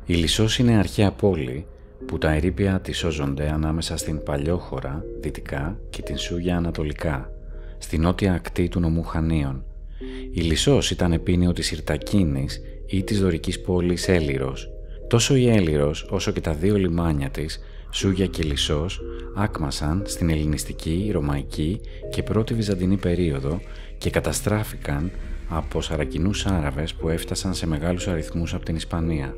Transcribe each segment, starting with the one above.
Η Λυσσός είναι αρχαία πόλη που τα ερείπια της σώζονται ανάμεσα στην Παλιόχώρα δυτικά και την Σούγια ανατολικά, στη νότια ακτή του νομού Χανίων. Η Λυσσός ήταν επήνειο της Ηρτακίνης ή της δωρικής πόλης Έλυρος. Τόσο η Έλυρος όσο και τα δύο λιμάνια της, Σούγια και Λυσσός, άκμασαν στην ελληνιστική, ρωμαϊκή και πρώτη βυζαντινή περίοδο και καταστράφηκαν από Σαρακινούς Άραβες που έφτασαν σε μεγάλους αριθμούς από την Ισπανία.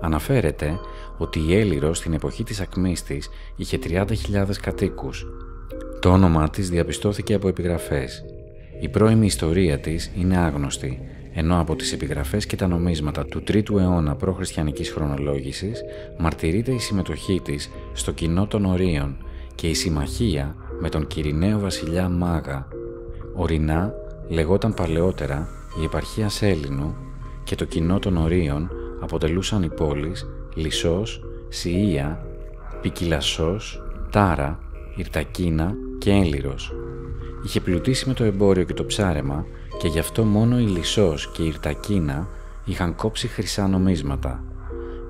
Αναφέρεται ότι η Έλυρος στην εποχή της ακμής της είχε 30.000 κατοίκους. Το όνομά της διαπιστώθηκε από επιγραφές. Η πρώιμη ιστορία της είναι άγνωστη, ενώ από τις επιγραφές και τα νομίσματα του 3ου αιώνα π.Χ. χρονολόγησης μαρτυρείται η συμμετοχή της στο κοινό των Ορίων και η συμμαχία με τον Κυρηναίο βασιλιά Μάγα. Ορεινά λεγόταν παλαιότερα η επαρχία Σέλινου και το κοινό των Ορίων αποτελούσαν οι πόλεις Λυσσός, Σιΐα, Πικυλασσός, Τάρα, Ηρτακίνα και Έλυρος. Είχε πλουτίσει με το εμπόριο και το ψάρεμα και γι' αυτό μόνο η Λυσσός και η Ηρτακίνα είχαν κόψει χρυσά νομίσματα.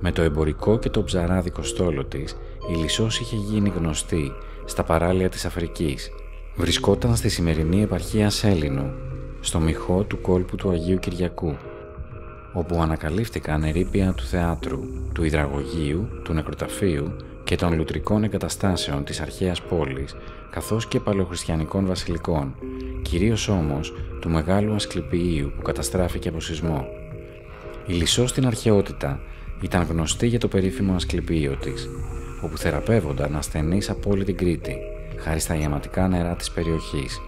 Με το εμπορικό και το ψαράδικο στόλο της, η Λυσσός είχε γίνει γνωστή στα παράλια της Αφρικής. Βρισκόταν στη σημερινή επαρχία Σέλινου, στο μοιχό του κόλπου του Αγίου Κυριακού, όπου ανακαλύφθηκαν ερείπια του θεάτρου, του υδραγωγείου, του νεκροταφείου και των λουτρικών εγκαταστάσεων της αρχαίας πόλης, καθώς και παλαιοχριστιανικών βασιλικών, κυρίως όμως του μεγάλου Ασκληπιείου που καταστράφηκε από σεισμό. Η Λυσσός στην αρχαιότητα ήταν γνωστή για το περίφημο Ασκληπείο της, όπου θεραπεύονταν ασθενείς από όλη την Κρήτη, χάρη στα ιαματικά νερά της περιοχής.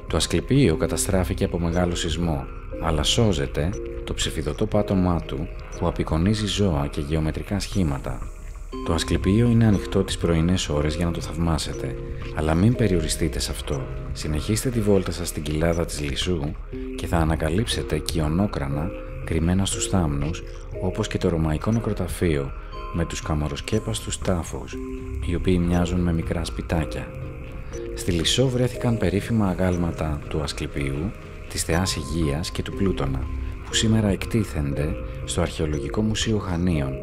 Το Ασκληπείο καταστράφηκε από μεγάλο σεισμό, αλλά σώζεται το ψηφιδωτό πάτωμά του που απεικονίζει ζώα και γεωμετρικά σχήματα. Το Ασκληπείο είναι ανοιχτό τις πρωινές ώρες για να το θαυμάσετε, αλλά μην περιοριστείτε σε αυτό. Συνεχίστε τη βόλτα σας στην κοιλάδα της Λυσσού και θα ανακαλύψετε κοιονόκρανα κρυμμένα στους θάμνους, όπως και το ρωμαϊκό νεκροταφείο με τους καμαροσκέπαστους τάφους, οι οποίοι μοιάζουν με μικρά σπιτάκια. Στη Λυσσό βρέθηκαν περίφημα αγάλματα του Ασκληπιού, της θεάς Υγείας και του Πλούτονα, που σήμερα εκτίθενται στο Αρχαιολογικό Μουσείο Χανίων,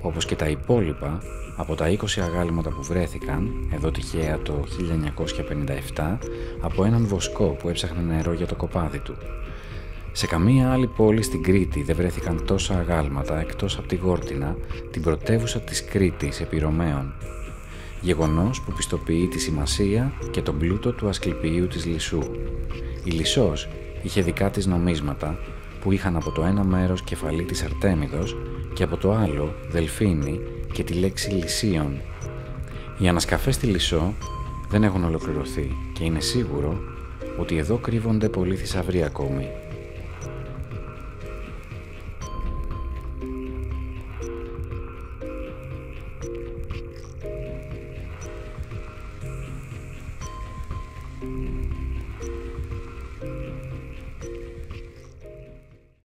όπως και τα υπόλοιπα από τα 20 αγάλματα που βρέθηκαν, εδώ τυχαία το 1957, από έναν βοσκό που έψαχνε νερό για το κοπάδι του. Σε καμία άλλη πόλη στην Κρήτη δεν βρέθηκαν τόσα αγάλματα εκτός από τη Γόρτινα, την πρωτεύουσα της Κρήτης επί Ρωμαίων. Γεγονός που πιστοποιεί τη σημασία και τον πλούτο του Ασκληπιείου της Λυσσού. Η Λυσσός είχε δικά της νομίσματα που είχαν από το ένα μέρος κεφαλή της Αρτέμιδος και από το άλλο Δελφίνη και τη λέξη Λυσίων. Οι ανασκαφές στη Λυσσό δεν έχουν ολοκληρωθεί και είναι σίγουρο ότι εδώ κρύβονται πολλοί θησαυροί ακόμη.